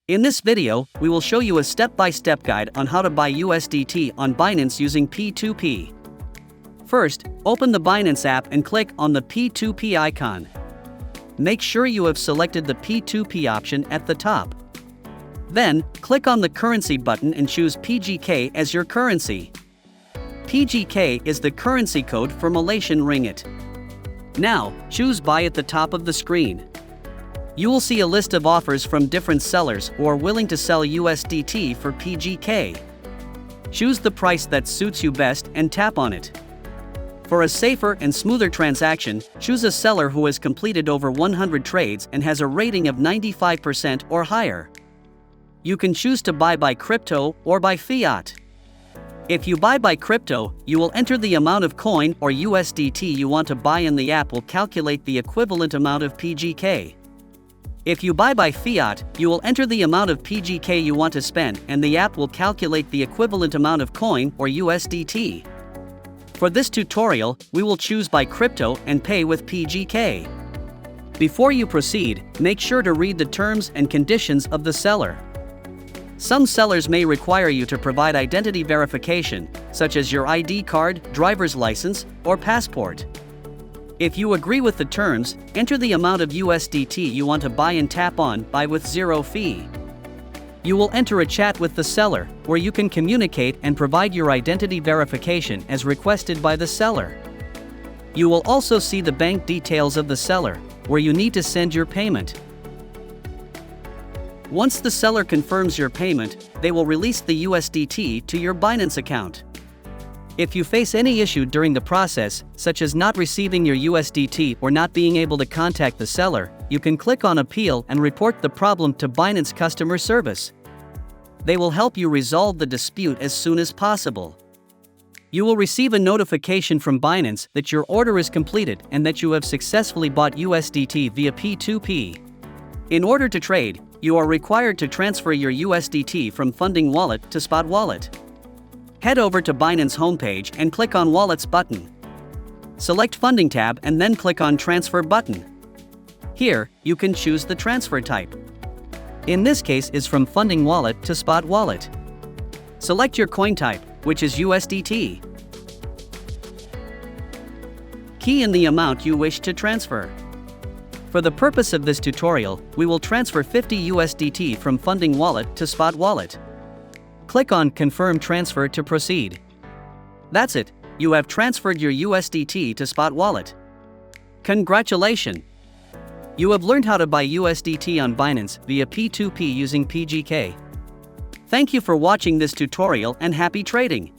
In this video, we will show you a step-by-step guide on how to buy USDT on Binance using P2P. First, open the Binance app and click on the P2P icon. Make sure you have selected the P2P option at the top. Then, click on the Currency button and choose PGK as your currency. PGK is the currency code for Malaysian ringgit. Now, choose Buy at the top of the screen. You will see a list of offers from different sellers who are willing to sell USDT for PGK. Choose the price that suits you best and tap on it. For a safer and smoother transaction, choose a seller who has completed over 100 trades and has a rating of 95% or higher. You can choose to buy by crypto or by fiat. If you buy by crypto, you will enter the amount of coin or USDT you want to buy and the app will calculate the equivalent amount of PGK. If you buy by fiat, you will enter the amount of PGK you want to spend and the app will calculate the equivalent amount of coin or USDT. For this tutorial, we will choose by crypto and pay with PGK. Before you proceed, make sure to read the terms and conditions of the seller. Some sellers may require you to provide identity verification, such as your ID card, driver's license, or passport. If you agree with the terms, enter the amount of USDT you want to buy and tap on Buy with zero fee. You will enter a chat with the seller, where you can communicate and provide your identity verification as requested by the seller. You will also see the bank details of the seller, where you need to send your payment. Once the seller confirms your payment, they will release the USDT to your Binance account. If you face any issue during the process, such as not receiving your USDT or not being able to contact the seller, you can click on Appeal and report the problem to Binance customer service. They will help you resolve the dispute as soon as possible. You will receive a notification from Binance that your order is completed and that you have successfully bought USDT via P2P. In order to trade, you are required to transfer your USDT from Funding Wallet to Spot Wallet. Head over to Binance homepage and click on Wallets button. Select Funding tab and then click on Transfer button. Here, you can choose the transfer type. In this case is from Funding Wallet to Spot Wallet. Select your coin type, which is USDT. Key in the amount you wish to transfer. For the purpose of this tutorial, we will transfer 50 USDT from Funding Wallet to Spot Wallet. Click on Confirm Transfer to proceed. That's it, you have transferred your USDT to Spot Wallet. Congratulations! You have learned how to buy USDT on Binance via P2P using PGK. Thank you for watching this tutorial and happy trading!